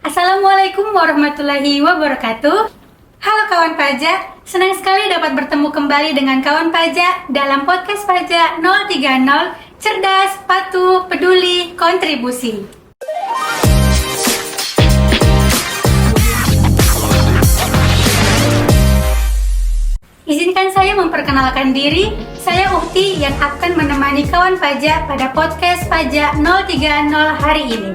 Assalamualaikum warahmatullahi wabarakatuh. Halo kawan pajak, senang sekali dapat bertemu kembali dengan kawan pajak dalam podcast pajak 030 Cerdas, Patuh, Peduli, Kontribusi. Izinkan saya memperkenalkan diri, saya Uhti yang akan menemani kawan pajak pada podcast pajak 030 hari ini.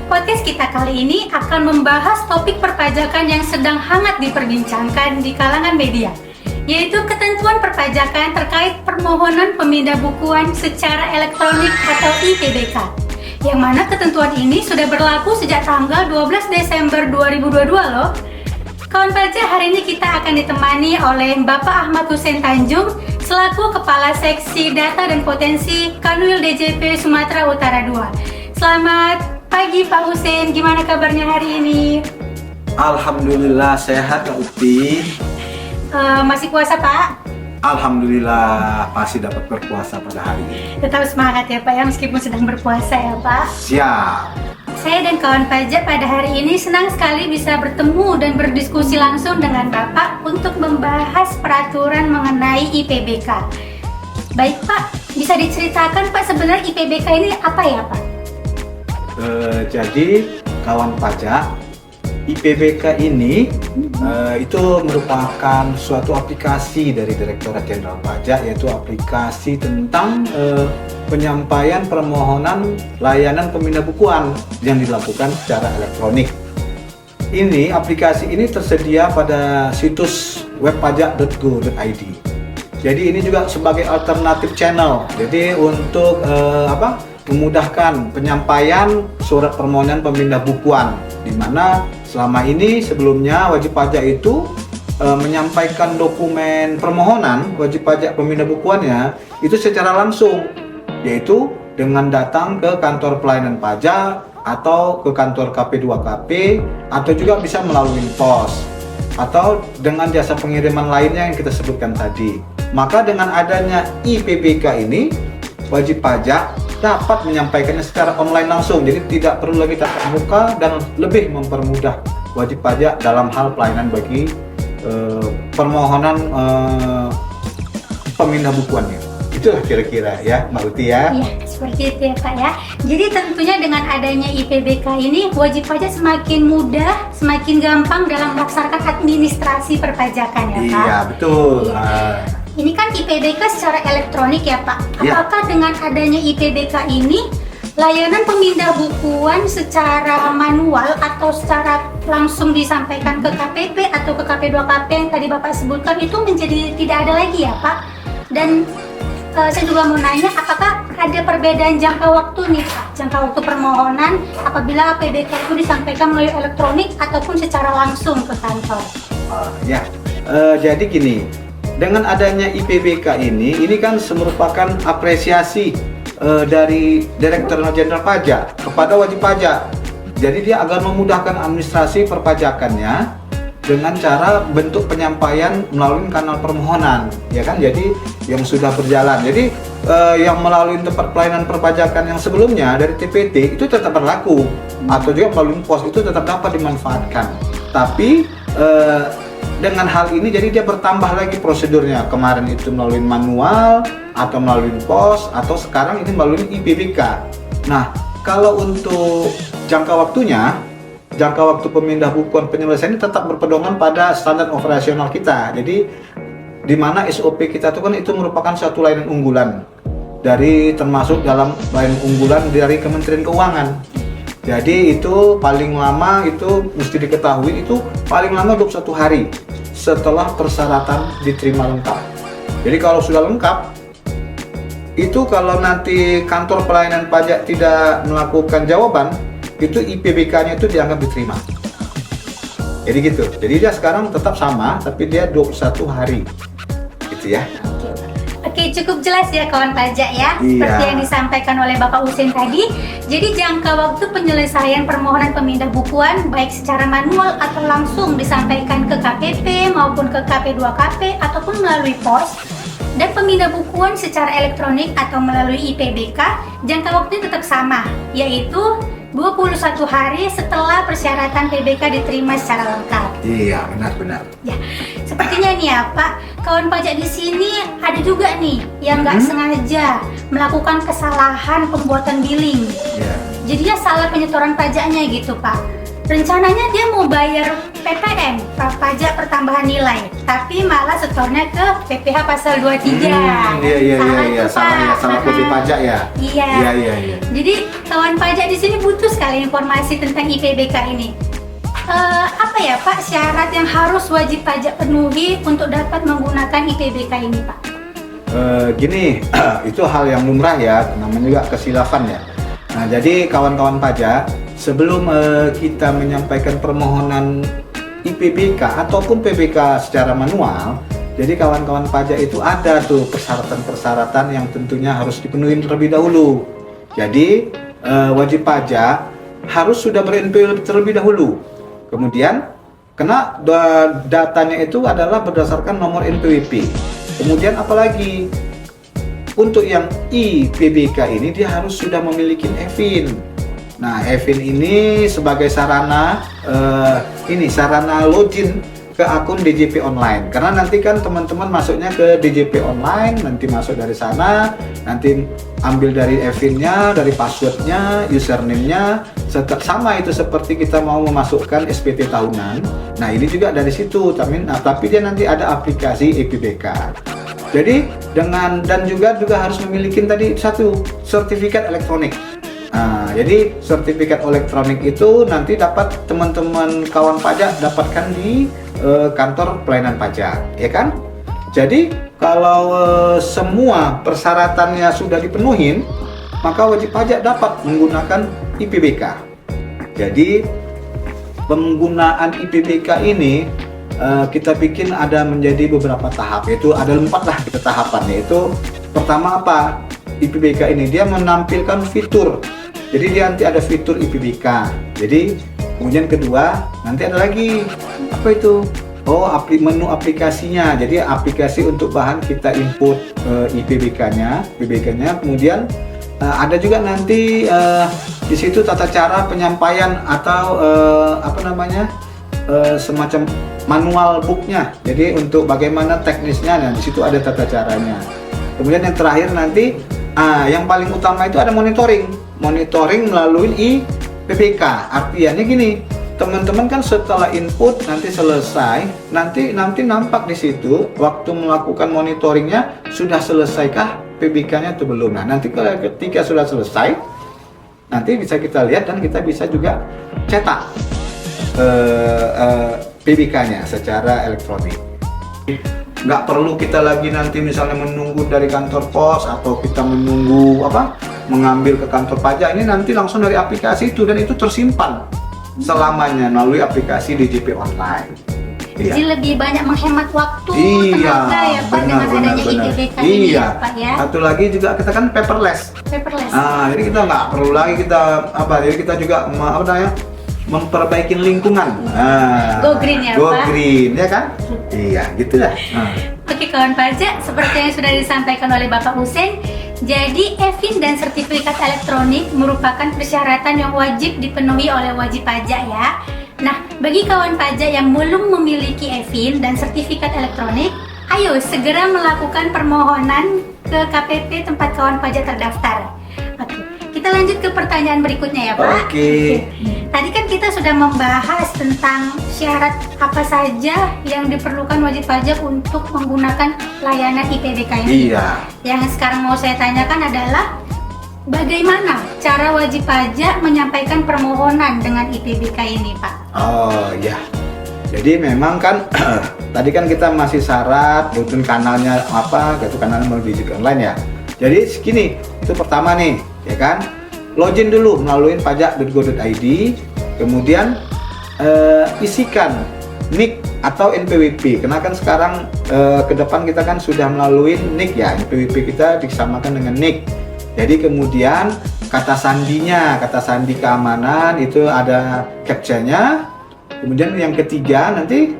Podcast kita kali ini akan membahas topik perpajakan yang sedang hangat diperbincangkan di kalangan media, yaitu ketentuan perpajakan terkait permohonan pemindah bukuan secara elektronik atau IPBK, yang mana ketentuan ini sudah berlaku sejak tanggal 12 Desember 2022 loh. Kawan pajak, hari ini kita akan ditemani oleh Bapak Ahmad Hussein Tanjung selaku Kepala Seksi Data dan Potensi Kanwil DJP Sumatera Utara 2. Selamat pagi Pak Hussein, gimana kabarnya hari ini? Alhamdulillah sehat Kak Uti. Masih puasa Pak? Alhamdulillah masih dapat berpuasa pada hari ini. Tetap semangat ya Pak ya, meskipun sedang berpuasa ya Pak. Siap. Saya dan kawan pajak pada hari ini senang sekali bisa bertemu dan berdiskusi langsung dengan Bapak untuk membahas peraturan mengenai IPBK. Baik Pak, bisa diceritakan Pak sebenarnya IPBK ini apa ya Pak? Jadi kawan pajak, IPBK ini itu merupakan suatu aplikasi dari Direktorat Jenderal Pajak, yaitu aplikasi tentang penyampaian permohonan layanan pemindah bukuan yang dilakukan secara elektronik. Aplikasi ini tersedia pada situs webpajak.go.id. Jadi ini juga sebagai alternatif channel. Jadi untuk memudahkan penyampaian surat permohonan pemindah bukuan, di mana selama ini sebelumnya wajib pajak itu menyampaikan dokumen permohonan wajib pajak pemindah bukuannya itu secara langsung, yaitu dengan datang ke kantor pelayanan pajak atau ke kantor KP2KP, atau juga bisa melalui pos atau dengan jasa pengiriman lainnya yang kita sebutkan tadi. Maka dengan adanya IPBK ini, wajib pajak dapat menyampaikannya secara online langsung, jadi tidak perlu lagi tatap muka dan lebih mempermudah wajib pajak dalam hal pelayanan bagi permohonan pemindah bukuannya. Itulah kira-kira ya Mbak Uti ya. Iya, seperti itu ya Pak ya. Jadi tentunya dengan adanya IPBK ini, wajib pajak semakin mudah, semakin gampang dalam melaksanakan administrasi perpajakan ya Pak. Iya, betul. Ini kan IPBK secara elektronik ya Pak. Ya. Apakah dengan adanya IPBK ini layanan pemindah bukuan secara manual atau secara langsung disampaikan ke KPP atau ke KP2KP yang tadi Bapak sebutkan itu menjadi tidak ada lagi ya Pak? Dan saya juga mau nanya, apakah ada perbedaan jangka waktu nih Pak? Jangka waktu permohonan apabila IPBK itu disampaikan melalui elektronik ataupun secara langsung ke kantor? Jadi gini, dengan adanya IPBK ini kan merupakan apresiasi dari Direktorat Jenderal Pajak kepada wajib pajak. Jadi dia agar memudahkan administrasi perpajakannya dengan cara bentuk penyampaian melalui kanal permohonan, ya kan? Jadi yang sudah berjalan. Jadi yang melalui tempat pelayanan perpajakan yang sebelumnya dari TPT itu tetap berlaku, atau juga melalui pos itu tetap dapat dimanfaatkan. Tapi dengan hal ini jadi dia bertambah lagi prosedurnya. Kemarin itu melalui manual atau melalui pos, atau sekarang ini melalui IPBK. Nah, kalau untuk jangka waktunya, jangka waktu pemindah bukuan penyelesaian ini tetap berpedoman pada standar operasional kita. Jadi di mana SOP kita itu kan itu merupakan suatu layanan unggulan, termasuk dalam layanan unggulan dari Kementerian Keuangan. Jadi itu paling lama itu mesti diketahui itu paling lama 21 hari setelah persyaratan diterima lengkap. Jadi kalau sudah lengkap, itu kalau nanti kantor pelayanan pajak tidak melakukan jawaban, itu IPBK-nya itu dianggap diterima. Jadi gitu. Jadi dia sekarang tetap sama, tapi dia 21 hari. Gitu ya. Oke, cukup jelas ya kawan pajak ya. Iya. Seperti yang disampaikan oleh Bapak Hussein tadi. Jadi jangka waktu penyelesaian permohonan pemindah bukuan baik secara manual atau langsung disampaikan ke KPP maupun ke KP2KP ataupun melalui pos, dan pemindah bukuan secara elektronik atau melalui IPBK, jangka waktunya tetap sama, yaitu 21 hari setelah persyaratan PBK diterima secara lengkap. Iya, benar-benar. Ya, sepertinya nih ya Pak, kawan pajak di sini ada juga nih yang nggak sengaja melakukan kesalahan pembuatan billing. Ya. Jadinya salah penyetoran pajaknya gitu Pak. Rencananya dia mau bayar PPN, pajak pertambahan nilai, tapi malah setornya ke PPh pasal 23. Iya, salah kode pajak ya. Iya. Iya. Jadi kawan pajak di sini butuh sekali informasi tentang IPBK ini. Apa ya Pak syarat yang harus wajib pajak penuhi untuk dapat menggunakan IPBK ini Pak? Gini, itu hal yang lumrah ya, namanya juga kesilapan ya. Nah, jadi kawan-kawan pajak, sebelum kita menyampaikan permohonan IPBK ataupun PBK secara manual, jadi kawan-kawan pajak itu ada tuh persyaratan-persyaratan yang tentunya harus dipenuhi terlebih dahulu. Jadi wajib pajak harus sudah ber-NPWP terlebih dahulu. Kemudian karena datanya itu adalah berdasarkan nomor NPWP. Kemudian apalagi untuk yang IPBK ini dia harus sudah memiliki EVIN. Nah, EVIN ini sebagai sarana sarana login ke akun DJP online. Karena nanti kan teman-teman masuknya ke DJP online, nanti masuk dari sana, nanti ambil dari EVIN-nya, dari password-nya, username-nya, sama itu seperti kita mau memasukkan SPT tahunan. Nah, ini juga dari situ, tapi dia nanti ada aplikasi IPBK. Jadi dan juga harus memiliki tadi satu sertifikat elektronik. Nah, jadi sertifikat elektronik itu nanti dapat teman-teman kawan pajak dapatkan di kantor pelayanan pajak, ya kan? Jadi kalau semua persyaratannya sudah dipenuhi, maka wajib pajak dapat menggunakan IPBK. Jadi penggunaan IPBK ini kita bikin ada menjadi beberapa tahap, yaitu ada 4 lah kita tahapan, yaitu pertama apa? IPBK ini dia menampilkan fitur, jadi dia nanti ada fitur IPBK. Jadi kemudian kedua nanti ada lagi apa itu? Menu aplikasinya. Jadi aplikasi untuk bahan kita input IPBK-nya. Kemudian ada juga nanti di situ tata cara penyampaian atau semacam manual booknya. Jadi untuk bagaimana teknisnya, nah di situ ada tata caranya. Kemudian yang terakhir nanti yang paling utama itu ada monitoring melalui IPBK. Artinya gini, teman-teman kan setelah input nanti selesai, nanti nampak di situ waktu melakukan monitoringnya sudah selesaikah PBK-nya atau belum. Nah, nanti ketika sudah selesai, nanti bisa kita lihat dan kita bisa juga cetak PBK-nya secara elektronik. Nggak perlu kita lagi nanti misalnya menunggu dari kantor pos atau kita menunggu mengambil ke kantor pajak. Ini nanti langsung dari aplikasi itu dan itu tersimpan selamanya melalui aplikasi DJP online. Jadi lebih banyak menghemat waktu, tenaga ya Pak, dengan adanya IPBK ini ya Pak ya. Satu lagi juga kita kan paperless. Jadi kita nggak perlu lagi jadi kita juga memperbaiki lingkungan. Go green ya Go Pak. green ya kan? Iya, gitu lah. Oke kawan pajak, seperti yang sudah disampaikan oleh Bapak Hussein, jadi EVIN dan sertifikat elektronik merupakan persyaratan yang wajib dipenuhi oleh wajib pajak ya. Nah, bagi kawan pajak yang belum memiliki EVIN dan sertifikat elektronik, ayo segera melakukan permohonan ke KPP tempat kawan pajak terdaftar. Oke, kita lanjut ke pertanyaan berikutnya ya Pak. Oke. Tadi kan kita sudah membahas tentang syarat apa saja yang diperlukan wajib pajak untuk menggunakan layanan IPBK ini. Iya. Yang sekarang mau saya tanyakan adalah bagaimana cara wajib pajak menyampaikan permohonan dengan IPBK ini, Pak? Oh ya. Jadi memang kan tadi kan kita masih syarat butuh kanalnya yaitu kanalnya melalui DJP online ya. Jadi segini, itu pertama nih, ya kan? Login dulu melalui pajak.go.id, kemudian isikan NIK atau NPWP. Karena kan sekarang ke depan kita kan sudah melalui NIK ya, NPWP kita disamakan dengan NIK. Jadi kemudian kata sandi keamanan itu ada captcha-nya. Kemudian yang ketiga nanti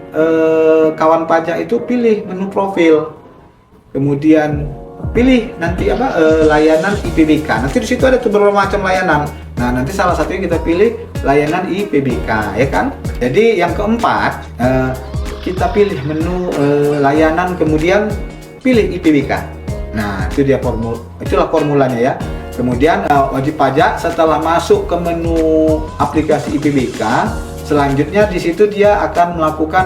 kawan pajak itu pilih menu profil, kemudian pilih nanti layanan IPBK. Nanti di situ ada beberapa macam layanan. Nah, nanti salah satunya kita pilih layanan IPBK, ya kan? Jadi yang keempat, kita pilih menu layanan, kemudian pilih IPBK. Nah, itulah formulanya ya. Kemudian wajib pajak setelah masuk ke menu aplikasi IPBK, selanjutnya di situ dia akan melakukan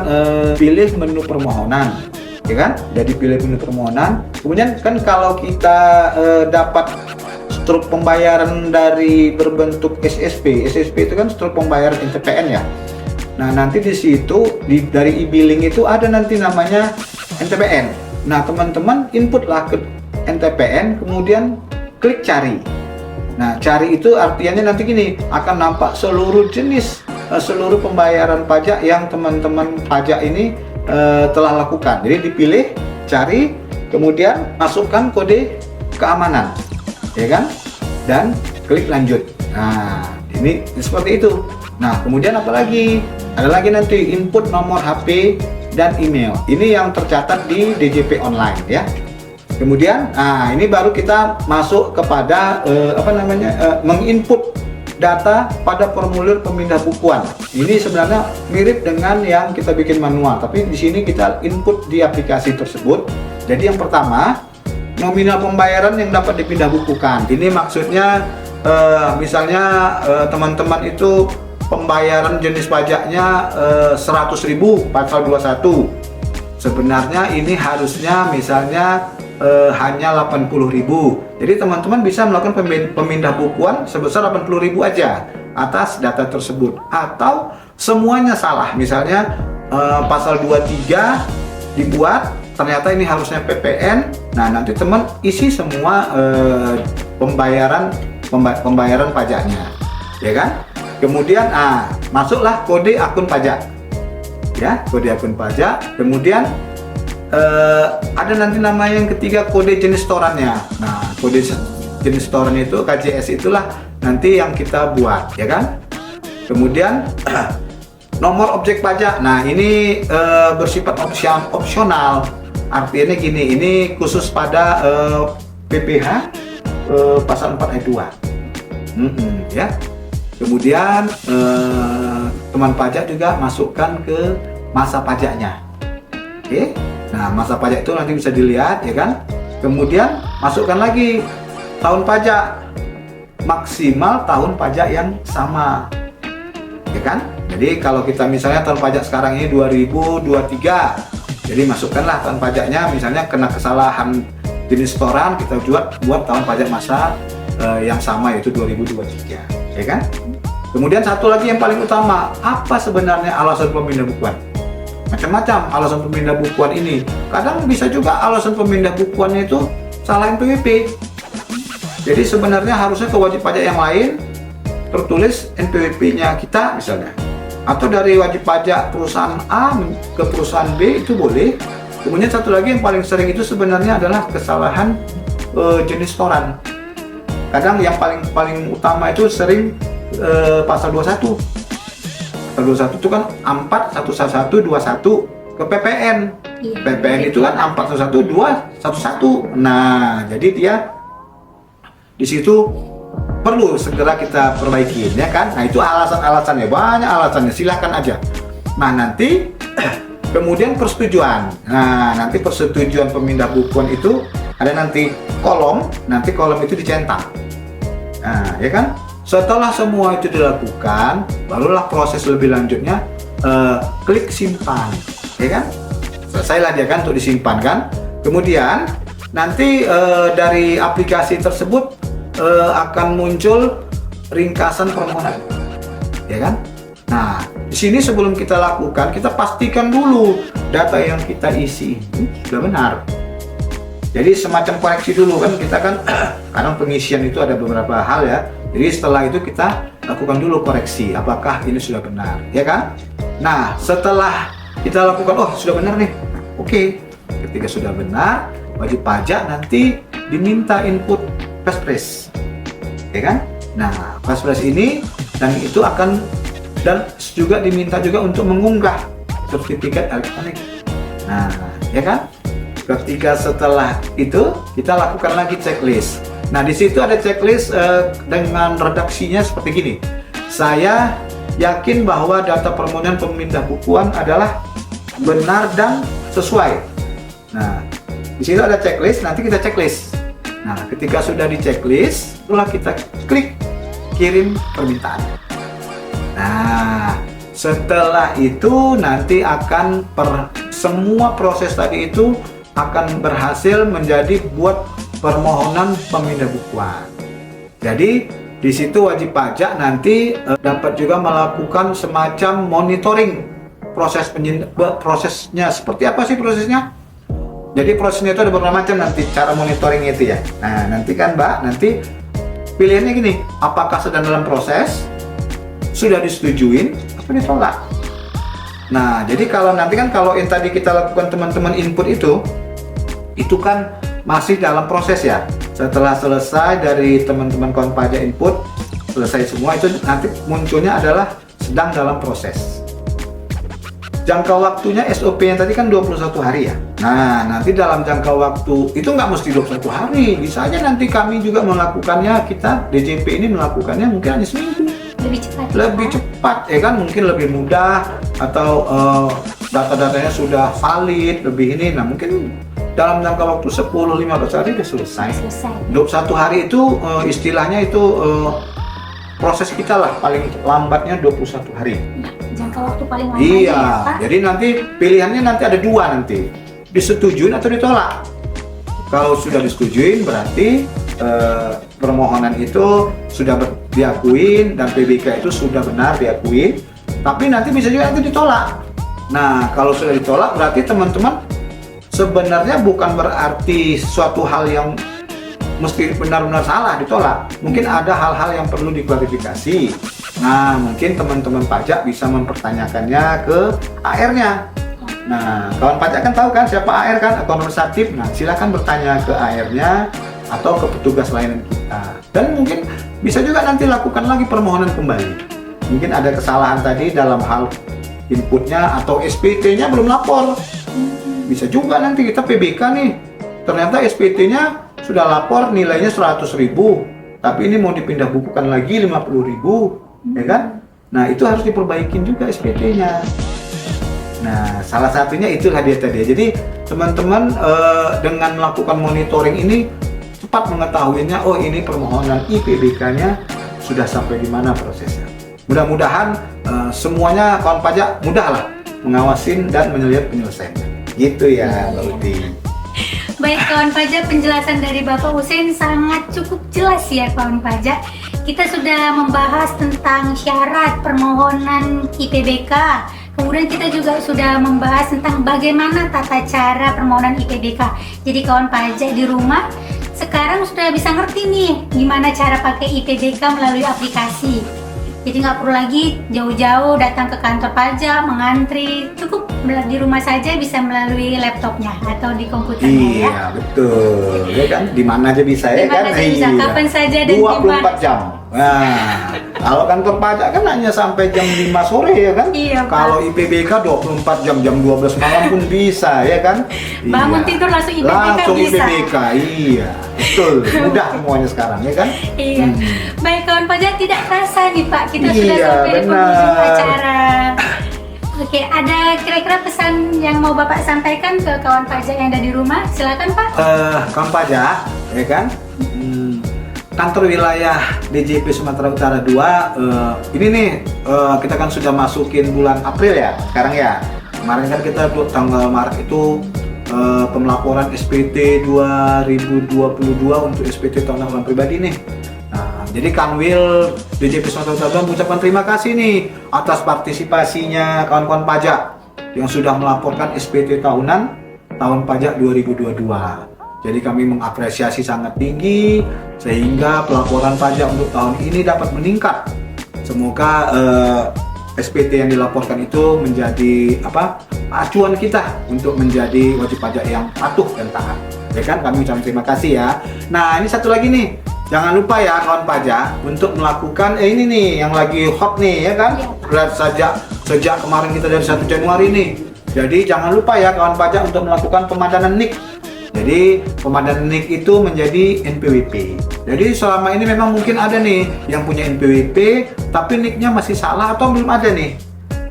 pilih menu permohonan, ya kan? Jadi pilih menu permohonan. Kemudian kan kalau kita dapat struk pembayaran dari berbentuk SSP itu kan struk pembayaran NTPN ya. Nah, nanti di situ dari e-billing itu ada nanti namanya NTPN. Nah, teman-teman inputlah ke NTPN, kemudian klik cari. Nah, cari itu artinya nanti gini, akan nampak seluruh jenis seluruh pembayaran pajak yang teman-teman pajak ini telah lakukan. Jadi dipilih, cari, kemudian masukkan kode keamanan, ya kan? Dan klik lanjut. Nah, ini seperti itu. Nah, kemudian apa lagi? Ada lagi nanti input nomor HP dan email. Ini yang tercatat di DJP online ya. Kemudian, ini baru kita masuk kepada menginput data pada formulir pemindah bukuan. Ini sebenarnya mirip dengan yang kita bikin manual, tapi di sini kita input di aplikasi tersebut. Jadi yang pertama, nominal pembayaran yang dapat dipindah bukukan. Ini maksudnya misalnya teman-teman itu pembayaran jenis pajaknya 100.000 pasal 21. Sebenarnya ini harusnya misalnya hanya 80.000. Jadi teman-teman bisa melakukan pemindah bukuan sebesar 80.000 aja atas data tersebut. Atau semuanya salah, misalnya pasal 23 dibuat, ternyata ini harusnya PPN. Nah, nanti teman isi semua pembayaran pajaknya, ya kan? Kemudian masuklah kode akun pajak, ya, kode akun pajak. Kemudian ada nanti namanya yang ketiga, kode jenis setorannya. Nah, kode jenis setoran itu KJS itulah nanti yang kita buat, ya kan? Kemudian nomor objek pajak. Nah, ini bersifat opsional. Artinya gini, ini khusus pada PPh pasal 4 ayat 2. Ya. Kemudian teman pajak juga masukkan ke masa pajaknya. Oke. Nah, masa pajak itu nanti bisa dilihat, ya kan? Kemudian masukkan lagi tahun pajak, maksimal tahun pajak yang sama, ya kan? Jadi kalau kita misalnya tahun pajak sekarang ini 2023, jadi masukkanlah tahun pajaknya, misalnya kena kesalahan jenis setoran, kita buat tahun pajak masa yang sama, yaitu 2023, ya kan? Kemudian satu lagi yang paling utama, apa sebenarnya alasan pemindah bukuan? Macam-macam alasan pemindah bukuan ini. Kadang bisa juga alasan pemindah bukuannya itu salah NPWP. Jadi sebenarnya harusnya ke wajib pajak yang lain tertulis NPWP-nya kita misalnya. Atau dari wajib pajak perusahaan A ke perusahaan B itu boleh. Kemudian satu lagi yang paling sering itu sebenarnya adalah kesalahan jenis setoran. Kadang yang paling utama itu sering pasal 21. Pasal 21 itu kan 41121 ke PPN. Iya, PPN itu kan 411211. Nah, jadi dia di situ perlu segera kita perbaiki, ya kan? Nah, itu alasan-alasannya, banyak alasannya, silahkan aja. Nah, nanti kemudian persetujuan. Nah, nanti persetujuan pemindah bukuan itu ada nanti kolom itu dicetak. Nah, ya kan? Setelah semua itu dilakukan, barulah proses lebih lanjutnya klik simpan, ya kan? Selesailah dia kan untuk disimpan kan. Kemudian nanti dari aplikasi tersebut akan muncul ringkasan permohonan, ya kan? Nah, di sini sebelum kita lakukan, kita pastikan dulu data yang kita isi sudah benar. Jadi semacam koreksi dulu kan, kita kan kadang pengisian itu ada beberapa hal ya. Jadi setelah itu kita lakukan dulu koreksi, apakah ini sudah benar, ya kan? Nah, setelah kita lakukan, oh sudah benar nih, oke. Ketika sudah benar, wajib pajak nanti diminta input passphrase, ya kan? Nah, passphrase ini dan itu akan dan juga diminta juga untuk mengunggah sertifikat elektronik. Nah, ya kan? Ketika setelah itu kita lakukan lagi checklist. Nah, di situ ada checklist dengan redaksinya seperti gini. Saya yakin bahwa data permohonan pemindah bukuan adalah benar dan sesuai. Nah, di situ ada checklist, nanti kita checklist. Nah, ketika sudah di checklist, setelah kita klik kirim permintaan. Nah, setelah itu nanti akan semua proses tadi itu akan berhasil menjadi buat permohonan pemindah bukuan. Jadi di situ wajib pajak nanti dapat juga melakukan semacam monitoring prosesnya. Seperti apa sih prosesnya? Jadi prosesnya itu ada beberapa macam nanti cara monitoring itu ya. Nah, nanti kan Mbak, nanti pilihannya gini, apakah sedang dalam proses, sudah disetujuin, atau ditolak. Nah, jadi kalau nanti kan kalau yang tadi kita lakukan teman-teman input itu kan masih dalam proses ya. Setelah selesai dari teman-teman kawan pajak input, selesai semua itu nanti munculnya adalah sedang dalam proses. Jangka waktunya SOP-nya tadi kan 21 hari ya. Nah, nanti dalam jangka waktu itu nggak mesti 21 hari. Bisa aja nanti kami juga melakukannya, kita DJP ini melakukannya mungkin hanya seminggu. Lebih cepat ya kan, mungkin lebih mudah atau data-datanya sudah valid, lebih ini. Nah, mungkin dalam jangka waktu 10-15 hari sudah selesai. 21 hari itu istilahnya itu proses kita lah paling lambatnya 21 hari. Jangka waktu paling lama. Iya, ya, Pak? jadi nanti pilihannya nanti ada dua nanti, disetujuin atau ditolak. Kalau sudah disetujuin berarti permohonan itu sudah diakuin dan PBK itu sudah benar diakuin. Tapi nanti bisa juga nanti ditolak. Nah, kalau sudah ditolak berarti teman-teman sebenarnya bukan berarti suatu hal yang mesti benar-benar salah ditolak. Mungkin ada hal-hal yang perlu diklarifikasi. Nah, mungkin teman-teman pajak bisa mempertanyakannya ke AR-nya. Nah, kawan pajak kan tahu kan siapa AR kan, akun administratif. Nah, silakan bertanya ke AR-nya atau ke petugas layanan kita. Dan mungkin bisa juga nanti lakukan lagi permohonan kembali. Mungkin ada kesalahan tadi dalam hal inputnya atau SPT-nya belum lapor. Bisa juga nanti kita PBK nih, ternyata SPT-nya sudah lapor nilainya 100.000, tapi ini mau dipindah bukukan lagi 50.000, ya kan? Nah, itu harus diperbaikin juga SPT-nya. Nah, salah satunya itulah dia tadi. Jadi teman-teman dengan melakukan monitoring ini cepat mengetahuinya, oh ini permohonan IPBK-nya sudah sampai di mana prosesnya. Mudah-mudahan semuanya kawan pajak mudah lah mengawasin dan melihat penyelesaiannya. Gitu ya, Mbak Uti. Baik kawan pajak, penjelasan dari Bapak Husein sangat cukup jelas ya kawan pajak. Kita sudah membahas tentang syarat permohonan IPBK. Kemudian kita juga sudah membahas tentang bagaimana tata cara permohonan IPBK. Jadi kawan pajak di rumah sekarang sudah bisa ngerti nih gimana cara pakai IPBK melalui aplikasi. Jadi nggak perlu lagi jauh-jauh datang ke kantor pajak, mengantri. Cukup di rumah saja bisa melalui laptopnya atau di komputernya ya. Iya, betul. Ya kan, di mana aja bisa ya kan? Di mana aja bisa, kapan saja dan 24 jam. Nah, kalau kantor pajak kan hanya sampai jam 5 sore ya kan? Iya, Pak. Kalau IPBK 24 jam, jam 12 malam pun bisa ya kan? Bangun Iya. tidur langsung IPBK Langsung bisa. IPBK, iya. Betul, mudah semuanya sekarang ya kan? Iya. Baik kawan pajak, tidak terasa nih Pak, kita sudah Iya, sampai di benar. penghujung acara. Oke, ada kira-kira pesan yang mau Bapak sampaikan ke kawan pajak yang ada di rumah? Silakan Pak. Kawan pajak, ya kan? Kantor wilayah DJP Sumatera Utara 2 ini nih kita kan sudah masukin bulan April ya sekarang ya. Kemarin kan kita tanggal Maret itu pemelaporan SPT 2022 untuk SPT tahunan orang pribadi nih. Nah, jadi Kanwil DJP Sumatera Utara mengucapkan terima kasih nih atas partisipasinya kawan-kawan pajak yang sudah melaporkan SPT tahunan tahun pajak 2022. Jadi kami mengapresiasi sangat tinggi sehingga pelaporan pajak untuk tahun ini dapat meningkat. Semoga SPT yang dilaporkan itu menjadi acuan kita untuk menjadi wajib pajak yang patuh dan taat. Ya kan, kami ucapkan terima kasih ya. Nah, ini satu lagi nih. Jangan lupa ya kawan pajak untuk melakukan ini nih yang lagi hot nih ya kan. Lihat sejak kemarin kita dari 1 Januari nih. Jadi jangan lupa ya kawan pajak untuk melakukan pemadanan NIK. Jadi Jadi pemadanan NIK itu menjadi NPWP. Jadi selama ini memang mungkin ada nih yang punya NPWP tapi NIK-nya masih salah atau belum ada nih.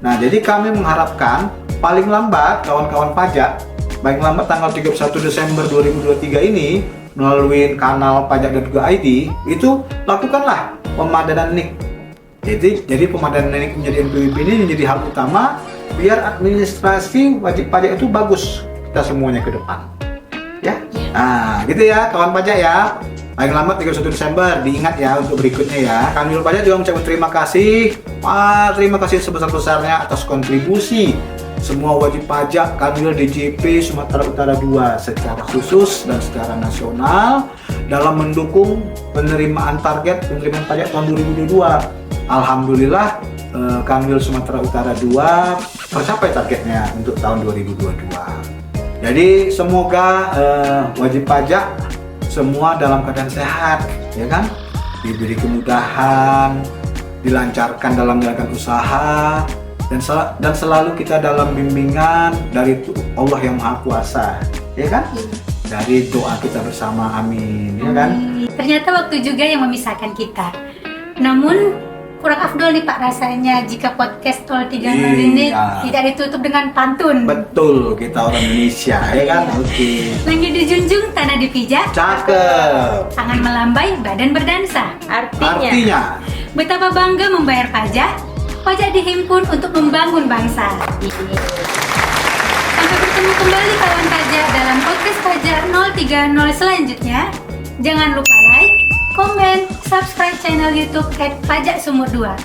Nah, jadi kami mengharapkan paling lambat kawan-kawan pajak, paling lambat tanggal 31 Desember 2023 ini melalui kanal pajak.go.id itu lakukanlah pemadanan NIK. Jadi pemadanan NIK menjadi NPWP ini menjadi hal utama biar administrasi wajib pajak itu bagus kita semuanya ke depan. Ya. Nah, gitu ya kawan pajak ya. Paling lambat 31 Desember, diingat ya untuk berikutnya ya. Kanwil Pajak juga mengucapkan terima kasih sebesar-besarnya atas kontribusi semua wajib pajak Kanwil DJP Sumatera Utara 2 secara khusus dan secara nasional dalam mendukung penerimaan target penerimaan pajak tahun 2022. Alhamdulillah Kanwil Sumatera Utara 2 tercapai targetnya untuk tahun 2022. Jadi semoga wajib pajak semua dalam keadaan sehat, ya kan? Diberi kemudahan, dilancarkan dalam menjalankan usaha, dan selalu kita dalam bimbingan dari Allah yang Maha Kuasa, ya kan? Dari doa kita bersama, amin, ya kan? Ternyata waktu juga yang memisahkan kita. Namun kurang afdol nih Pak rasanya jika podcast 030 ini tidak ditutup dengan pantun. Betul, kita orang Indonesia, ya kan? Oke. Langit dijunjung, tanah dipijak. Cakep. Tangan melambai, badan berdansa. Artinya Betapa bangga membayar pajak. Pajak dihimpun untuk membangun bangsa. Sampai bertemu kembali kawan pajak dalam podcast pajak 030 selanjutnya. Jangan lupa like, komen, subscribe channel YouTube @pajaksumur2.